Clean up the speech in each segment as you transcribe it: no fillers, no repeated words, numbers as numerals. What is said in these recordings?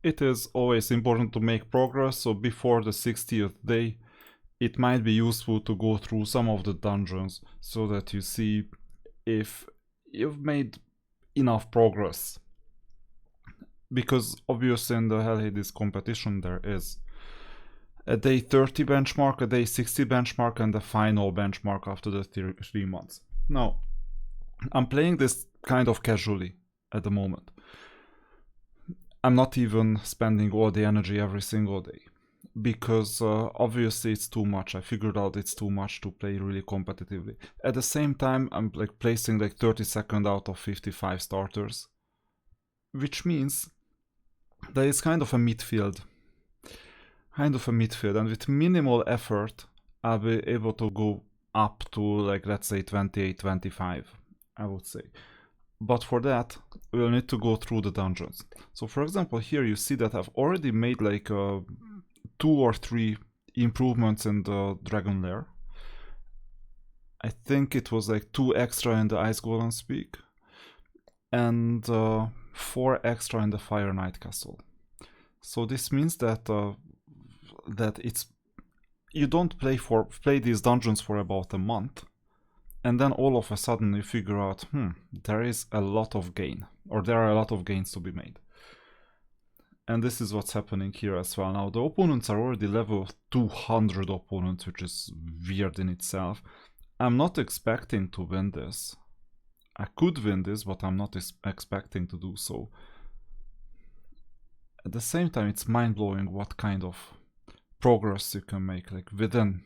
It is always important to make progress, so before the 60th day, it might be useful to go through some of the dungeons so that you see if you've made enough progress. Because obviously in the Hell Hades competition there is a day 30 benchmark, a day 60 benchmark, and the final benchmark after the 3 months. Now, I'm playing this kind of casually at the moment. I'm not even spending all the energy every single day because obviously it's too much. I figured out it's too much to play really competitively. At the same time, I'm like placing like 32nd out of 55 starters, which means that it's kind of a midfield. And with minimal effort, I'll be able to go up to like, let's say 28, 25, I would say. But for that, we'll need to go through the dungeons. So for example, here you see that I've already made like 2 or 3 improvements in the Dragon Lair. I think it was like 2 extra in the Ice Golem's Peak and 4 extra in the Fire Knight Castle. So this means that it's you don't play these dungeons for about a month, and then all of a sudden you figure out, there is a lot of gain, or there are a lot of gains to be made. And this is what's happening here as well. Now the opponents are already level 200 opponents, which is weird in itself. I'm not expecting to win this. I could win this, but I'm not expecting to do so. At the same time, it's mind-blowing what kind of progress you can make, like within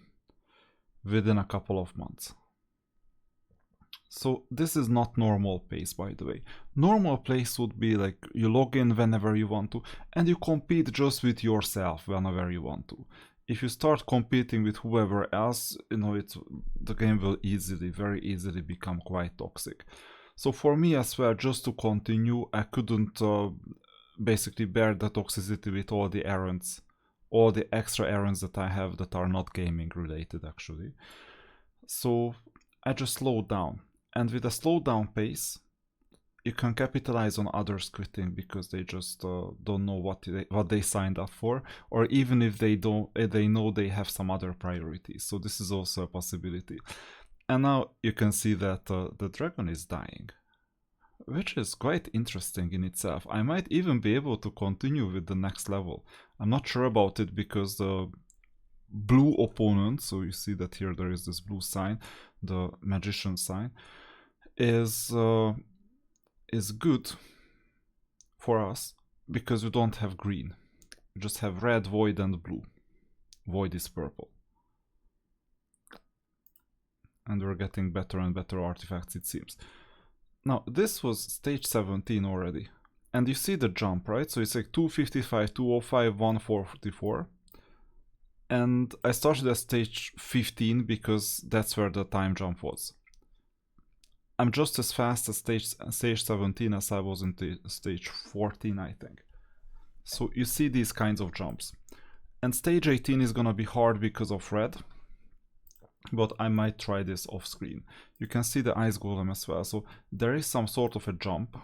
a couple of months. So this is not normal pace, by the way. Normal pace would be like you log in whenever you want to, and you compete just with yourself whenever you want to. If you start competing with whoever else, the game will very easily become quite toxic. So for me as well, just to continue, I couldn't basically bear the toxicity with all the errands, all the extra errands that I have that are not gaming related actually. So I just slowed down. And with a slowed down pace, you can capitalize on others quitting because they just don't know what they signed up for, or even if they don't, they know they have some other priorities. So this is also a possibility. And now you can see that the dragon is dying, which is quite interesting in itself. I might even be able to continue with the next level. I'm not sure about it because the blue opponent, so you see that here there is this blue sign, the magician sign, is good for us because we don't have green. We just have red, void, and blue. Void is purple. And we're getting better and better artifacts, it seems. Now, this was stage 17 already. And you see the jump, right? So it's like 255, 205, 144. And I started at stage 15 because that's where the time jump was. I'm just as fast at stage 17 as I was in stage 14, I think. So you see these kinds of jumps. And stage 18 is gonna be hard because of red, but I might try this off screen. You can see the Ice Golem as well, so there is some sort of a jump.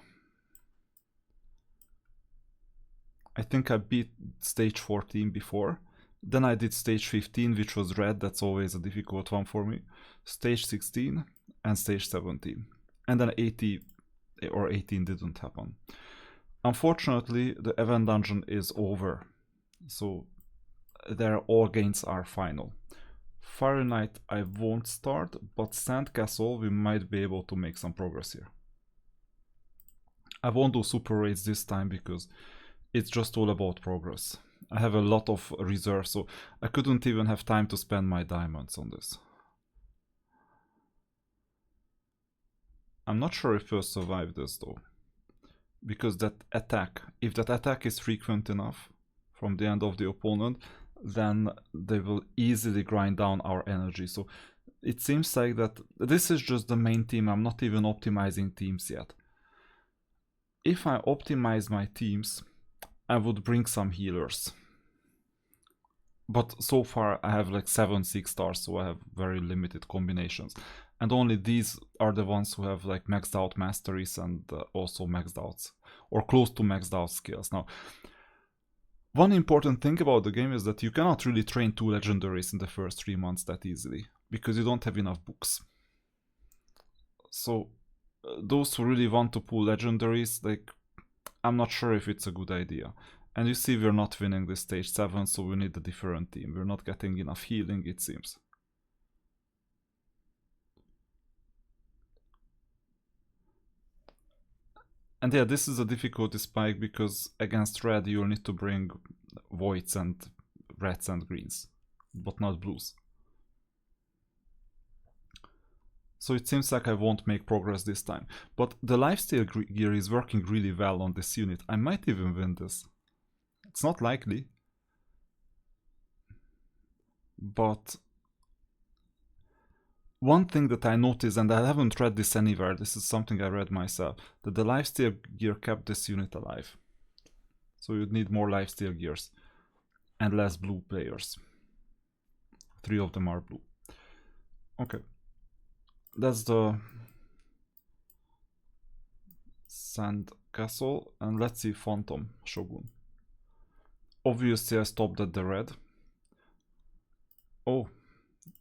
I think I beat stage 14 before. Then I did stage 15, which was red, that's always a difficult one for me. Stage 16 and stage 17. And then 80 or 18 didn't happen. Unfortunately, the event dungeon is over. So there all gains are final. Fire Knight I won't start, but Sandcastle we might be able to make some progress here. I won't do super raids this time because it's just all about progress. I have a lot of reserves, so I couldn't even have time to spend my diamonds on this. I'm not sure if we'll survive this though, because that attack, if that attack is frequent enough from the end of the opponent, then they will easily grind down our energy. So it seems like that this is just the main team. I'm not even optimizing teams yet. If I optimize my teams, I would bring some healers. But so far I have like 7 6 stars, so I have very limited combinations. And only these are the ones who have like maxed out masteries and also maxed outs, or close to maxed out skills. Now, One important thing about the game is that you cannot really train 2 legendaries in the first 3 months that easily, because you don't have enough books. So those who really want to pull legendaries, like, I'm not sure if it's a good idea. And you see we're not winning this stage 7, so we need a different team. We're not getting enough healing, it seems. And yeah, this is a difficulty spike because against red you'll need to bring whites and reds and greens, but not blues. So it seems like I won't make progress this time. But the lifesteal gear is working really well on this unit. I might even win this. It's not likely. But one thing that I noticed, and I haven't read this anywhere, this is something I read myself, that the lifesteal gear kept this unit alive. So you'd need more lifesteal gears and less blue players. 3 of them are blue. Okay. That's the Sand Castle, and let's see Phantom Shogun. Obviously I stopped at the red. Oh,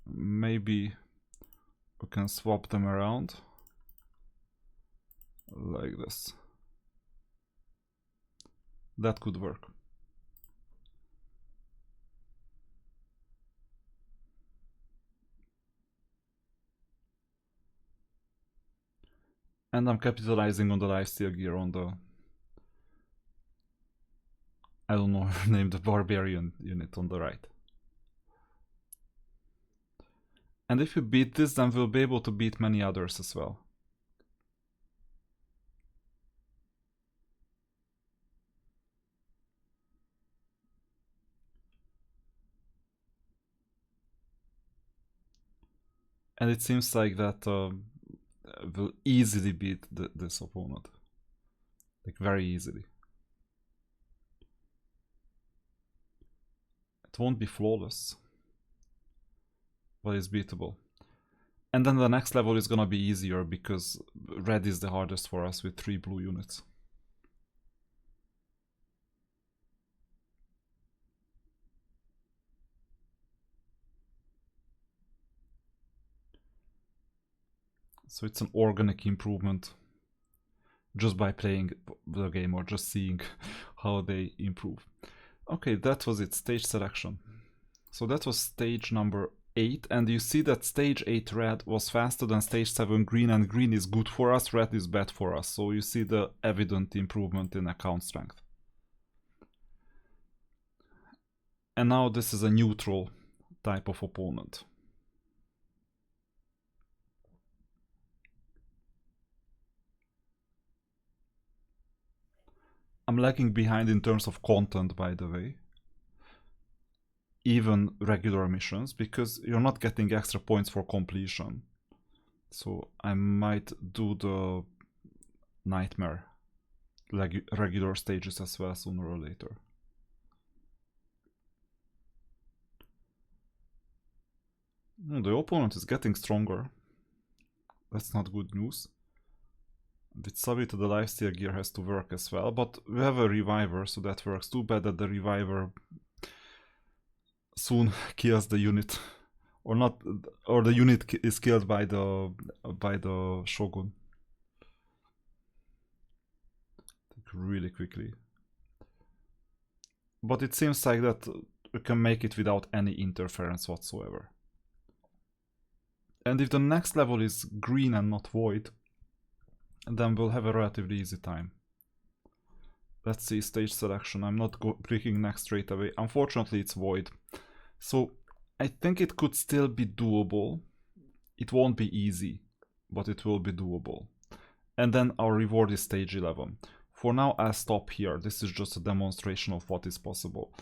maybe we can swap them around like this. That could work. And I'm capitalizing on the lifesteal gear on the, I don't know her name, the barbarian unit on the right. And if we beat this, then we'll be able to beat many others as well. And it seems like that will easily beat this opponent. Like, very easily. It won't be flawless, but it's beatable. And then the next level is gonna be easier because red is the hardest for us with 3 blue units. So it's an organic improvement just by playing the game or just seeing how they improve. Okay, that was it, stage selection. So that was stage number 8, and you see that stage 8 red was faster than stage 7 green, and green is good for us, red is bad for us. So you see the evident improvement in account strength. And now this is a neutral type of opponent. I'm lagging behind in terms of content, by the way. Even regular missions, because you're not getting extra points for completion. So I might do the nightmare regular stages as well sooner or later. The opponent is getting stronger. That's not good news. With Savita, the lifesteal gear has to work as well, but we have a reviver, so that works. Too bad that the reviver soon kills the unit, or not, or the unit is killed by the Shogun. Really quickly. But it seems like that we can make it without any interference whatsoever. And if the next level is green and not void, then we'll have a relatively easy time. Let's see, stage selection. I'm not clicking next straight away. Unfortunately, it's void. So I think it could still be doable. It won't be easy, but it will be doable. And then our reward is stage 11. For now, I'll stop here. This is just a demonstration of what is possible.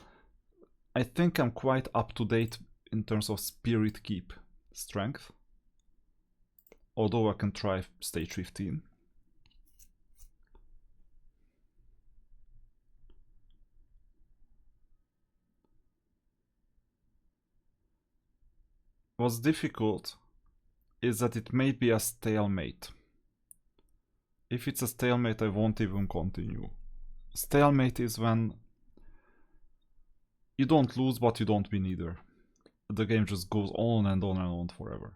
I think I'm quite up to date in terms of Spirit Keep strength. Although I can try stage 15. What's difficult is that it may be a stalemate. If it's a stalemate, I won't even continue. Stalemate is when You don't lose, but you don't win either. The game just goes on and on and on forever.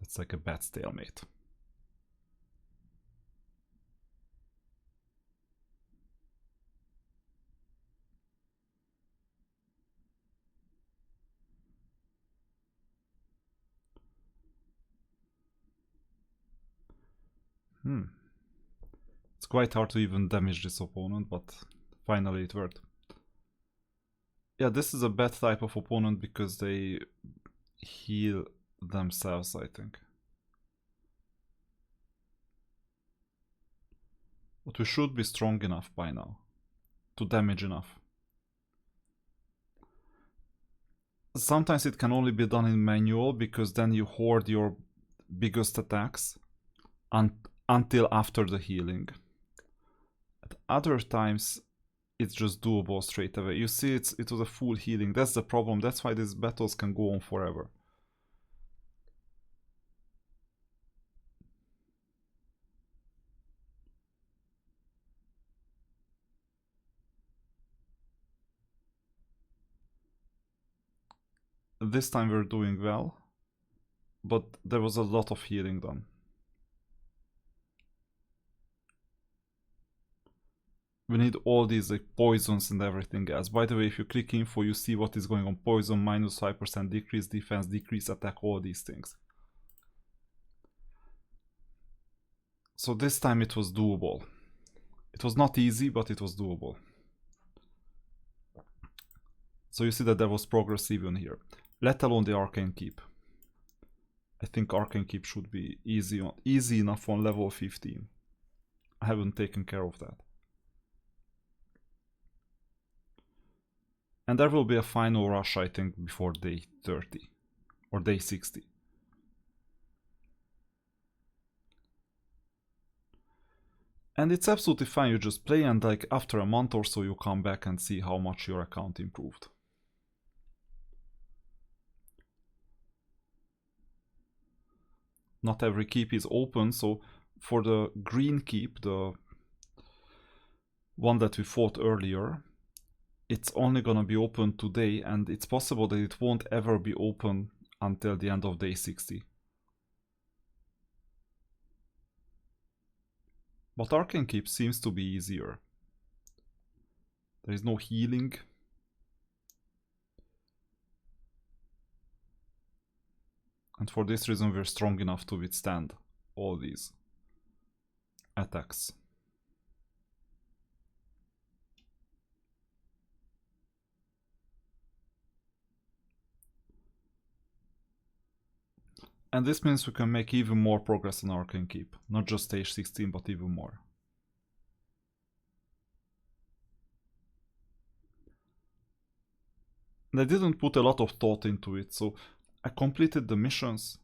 That's like a bad stalemate. It's quite hard to even damage this opponent, but finally it worked. Yeah, this is a bad type of opponent because they heal themselves, I think. But we should be strong enough by now to damage enough. Sometimes it can only be done in manual because then you hoard your biggest attacks until after the healing. At other times it's just doable straight away. You see, it was a full healing. That's the problem. That's why these battles can go on forever. This time we're doing well, but there was a lot of healing done. We need all these like poisons and everything else. By the way, if you click info, you see what is going on. Poison, minus 5% decrease defense, decrease attack, all these things. So this time it was doable. It was not easy, but it was doable. So you see that there was progress even here. Let alone the Arcane Keep. I think Arcane Keep should be easy enough on level 15. I haven't taken care of that. And there will be a final rush, I think, before day 30 or day 60. And it's absolutely fine, you just play and like after a month or so you come back and see how much your account improved. Not every keep is open, so for the green keep, the one that we fought earlier, it's only gonna be open today, and it's possible that it won't ever be open until the end of day 60. But Arcane Keep seems to be easier. There is no healing. And for this reason we're strong enough to withstand all these attacks. And this means we can make even more progress on Arcane Keep. Not just stage 16, but even more. And I didn't put a lot of thought into it, so I completed the missions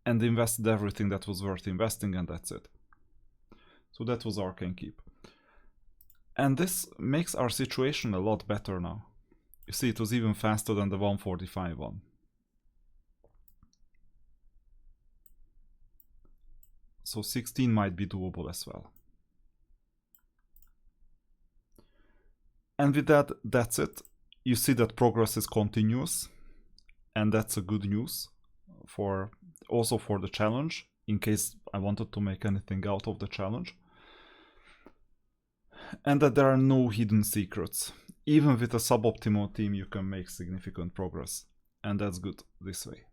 and invested everything that was worth investing, and that's it. So that was Arcane Keep. And this makes our situation a lot better now. You see, it was even faster than the 145 one. So 16 might be doable as well. And with that, that's it. You see that progress is continuous, and that's a good news for also for the challenge, in case I wanted to make anything out of the challenge. And that there are no hidden secrets. Even with a suboptimal team you can make significant progress, and that's good this way.